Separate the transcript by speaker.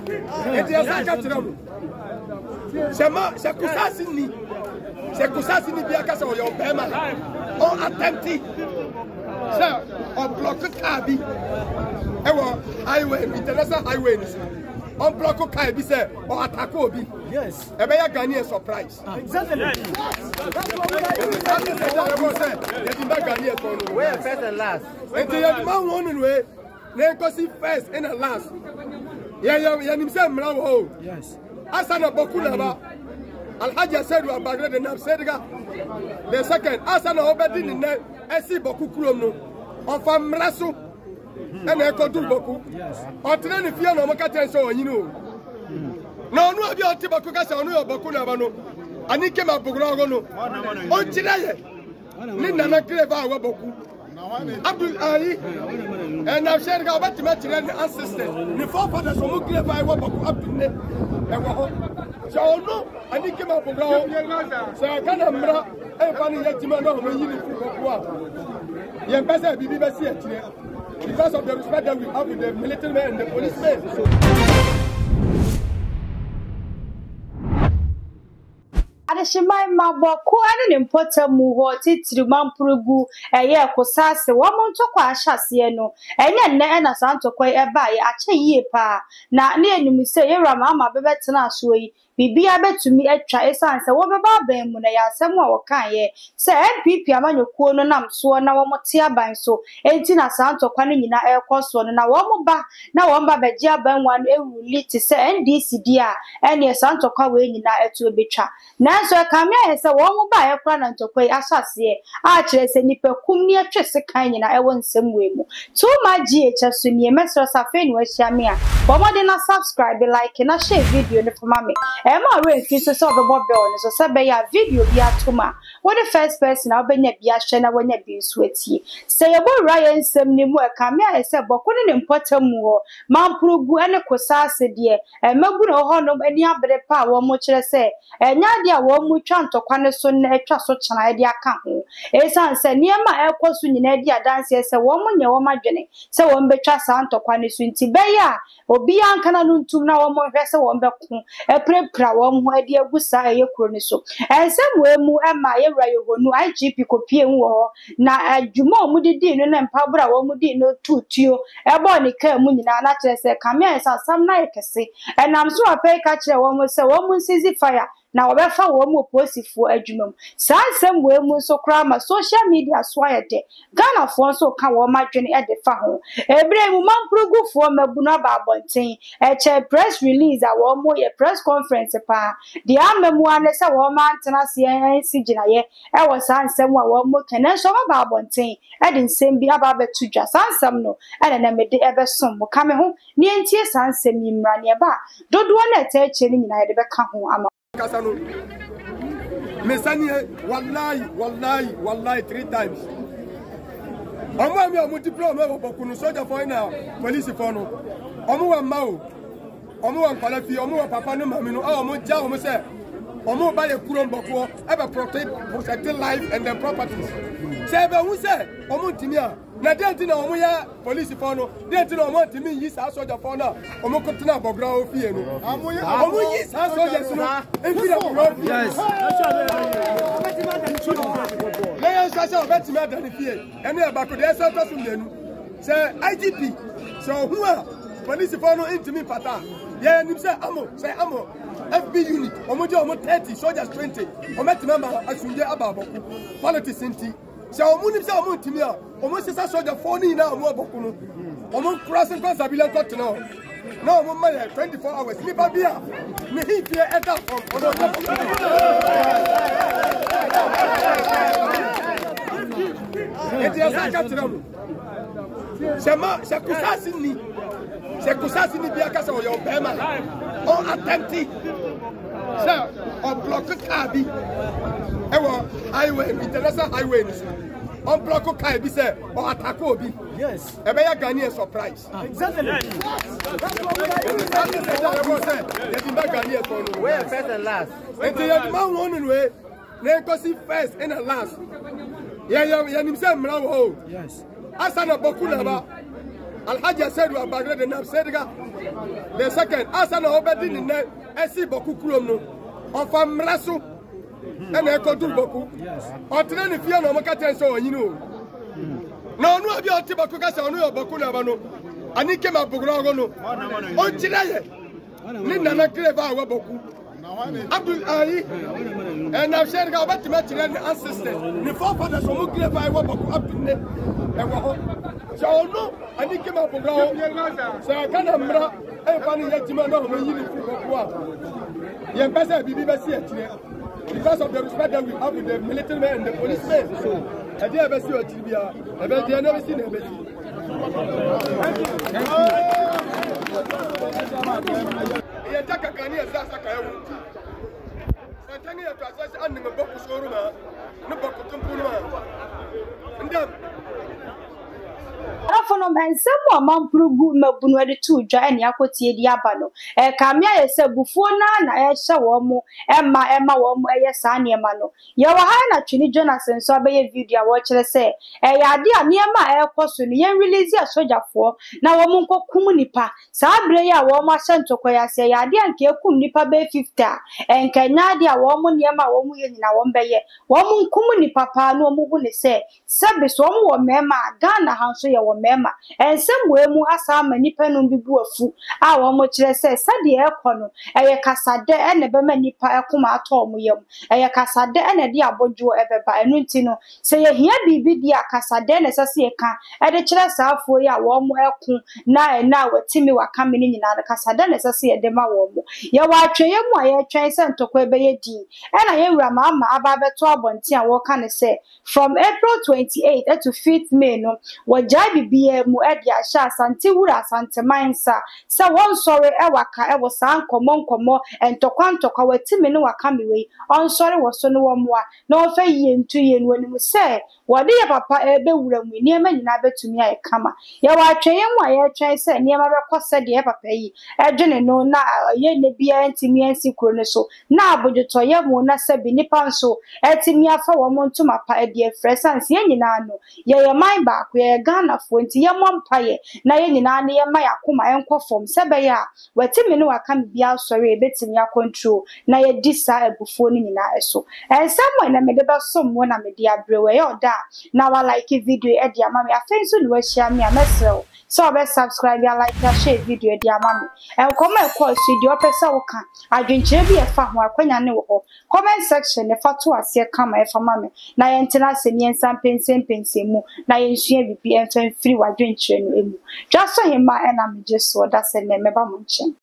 Speaker 1: Et ya sa ka tira mu. C'est kusasi ni bia ka se o yo bema. On attempti. Ça on bloque Kabi. Ewo highway international highway ni. On bloque Kabi say on attack Obi.
Speaker 2: Yes.
Speaker 1: E be ya Ghanaian surprise.
Speaker 2: Exactly.
Speaker 1: That's what we like.
Speaker 3: Where first and last?
Speaker 1: And the man one way. Then go see first and last. Yeah, himself mrawo.
Speaker 2: Yes.
Speaker 1: Asana bokuna ba. Alhaji said we are bagre the name said the second Asana obedi ni na esi boku kurom no. On fam mraso. And e ko du boku.
Speaker 2: Yes.
Speaker 1: On tena ni fia no maka ten so onyin o. No no abi on ti boku ka se onu yo boku na ba no. Ani ke ma bogro go no. O tira ye. Ni nana kreva wa boku. Abdul Ali and I've shared about the ancestors. The forefathers who give by what Abdul Ne. So no, I didn't come up with so I can't remember any Yatimano when you live. You better be because of the respect that we have with the military men and the policemen.
Speaker 4: Adeshimai maboko ani mpota mu ho titiri mampurugu eye kosase womonto kwa ahyase no enye nne na santokwa eba ye ache yie pa na ne enim se yewra mama bebetena aso yi bibia betumi atwa esanse wo beba ban mu na yasem a wokan ye se MPP amanyokuo no nam so na wo mote aban so enti na santokwa no nyina ekoso no na wo moba na wo mba beji aban wan ewuli ti se NDC dia ene santokwa we nyina etu obetwa na so kamia ese wo mo ba ye kra na ntokwa asase a kire se nipa kum ni atwese kan nyina ewo nsem we mu to ma GH so ni emesro safe ni wahia me a wo mo de na subscribe like na share video ni for mame e ma re fi so so bebo bell ni so se be ya video bi atoma wo the first person na obenya bi ahwe na wonya bi so atie se ye bo ryan nsem ni mu e kamia ese boko ni mpota mu ho mampurugu ene kosase de e magu no ho no ani abere pa wo mo kire se enya de a wo mu twa ntokwa ne so na atwa so chana de aka ho esanse niema ekosu nyina di adanse se wo mu nye wo madwene se wo mbetwa sa ntokwa ne so nti beya obi anka na ntum na wo mo hwese wo mbeko eprepra wo mu ade agusa eye kuro ne so ensem we mu ema ye wura yohonu IGP kopie nwo ho na adwuma mu didi no na mpabura wo mu di no tutuo ebo ne ka mu nyina na kire se kamia sam na yekese enam so apai ka kire wo mu se wo mu sizi fire na obefa wo mu posifo adwumam sansem we mu so kra ma social media so ayede Ghana fo so ka wo madwene e de fa ho ebre mu mamprogufo mabuna ba abonten che press release a wo mu ye press conference pa de amamu ane se wo ma antena se sigina ye e wo sansem wa wo mu kene so ba abonten e de nsem bi aba betudwa sansem no e na mede e be som mo ka me ho ne entie sansem yimra ne ba dodo na eteche ni nyina ye de be ka ho ama
Speaker 1: Kasano Mesani wallahi 3 times. Omo mi o diploma o boku no soldier for na police for no. Omo wa ma o. Omo wa kwala fi omo wa papa no mami no omo ja omo se omo ba le kuro mboko e be protect life and their properties. Se be hu se omo ntimi a na denti na omo ya police for no denti na omo ntimi yi sa soldier for na omo ko tena bogra o fie no omo yi sa soldiers no e fi na bogra yes le so obetimi adani fie ene e ba ko de so to sumdenu se IGP so hu a police for no ntimi pata ye nim se amo FB unit omo je omo 30 soldiers 20 omo tememba asunje ababoku politics nti se omo nim se omo ntimi a omo se sa soldier 4 ni na omo aboku no omo crossing constabulary court no no omo ma 24 hours ni ba bia me hifie eta from odo eti asaka tiramu se kusasi ni bia kasa o yo bema on attempti so on block Kabi ewo highway international highway on block Kabi say on attack Obi
Speaker 2: yes
Speaker 1: e be ya Ghanaian surprise
Speaker 2: exactly
Speaker 1: that's what we like.
Speaker 3: Where first and last?
Speaker 1: And the man one way then go see first and last yeah himself mrawo
Speaker 2: yes
Speaker 1: Asana bokuna ba Alhaji said we are bagre the name said The second, asa na obedi ni na esi boku kurom no. Ofa mraso. Na na ekodu boku. Otre ni fie na omaka tenso onyini o. Na onu abi oti boku ka se onu yo boku na ba no. Anike ma bogro ogo no. O chiraye. Ni nana clever wa boku. Abdul Ayi. And I've shared about the ancestors. The forefathers who clever wa boku Abdul ne. So no, Anike ma bogro. So I can't remember. Everybody yet man no me yini fu boku a. Yen pese bibi be si etire. Because of the respect that we have with the military men and the policemen. So, I did ever see a Tibia. I bet they never seen a baby. You take a canny as that's a cow. So, I'm telling you, I'm the book showroom. No book to Puma. And then,
Speaker 4: Afono mensem amamprugu mabunu ede tu dwa ene akotie di abano kamia yese bufuo na ehye wo mu ema wo mu eye sa niema no ye wa ha na twini Jonathan so abeye video wo kire se ya ade a niema ekoso no ye release asojafo na wo mu nkokum nipa sa abre ya wo mu ahyentoko ya se ya ade anke ekum nipa be 50 enkanya ade a wo mu niema wo mu ye nyina wo mbeye wo mu nkum nipa pa no mu hu ne se sebe so wo wo mema Ghana hanso ye wo mema ensem mu asa ma nipa no bibu afu a wo mo kire se sade ekono eye kasade ene be ma nipa ekoma ato mo yam eye kasade ene de abodwo ebeba enu nti no se ye hia bibi di akasade ne sase ye ka ede kire saafo ya wo mo eku na watimi wakame ni nyina kasade ne sase ye de ma wo mo ye wa atweye mu a ye twen se ntokwa ebe ye di ena ye wura ma aba beto abonti a wo ka ne se from April 28 to 5th May no wajabi biye mu edi asha asante wura asante mansa se won sori ewaka ewo san komo entokwa watimi ne wakame we on sori wo so ne wo mo a na ofa yie ntu ye no ani mu se wode ye papa ebe wura mu niema nyina betumi aye kama ye wa atweye mu a ye twen se niema bekose de ye papa yi edwene no na ye ne bia ntimi ansi kuro ne so na abojoto ye mu na se bi nipa nso etimi afa wo mo ntuma pa edi efresanse ye nyina no ye man ba ko ye Ghana fo nti ye mo mpaye na ye nyina ne ye ma yakoma enkofom sebe ya watimi ne wakame bia sori ebetimi akontrol na ye disa ebufuo ni nyina eso ensamo na mede besom wo na mede abrewe ye oda na wa like video e dia mama afenso ni wa share me amesel so be subscribe ya like ya share video e dia mama enkomo e call studio opesa wo kan adwenche bi e fa ho akwanya ne wo ho comment section ne fa to ase kama e fa mama na ye ntena se ni ensam pensem mu na ye nsua bibi enfan free wadwenche no emu just so him ma e na me je so da se ne meba mo nchen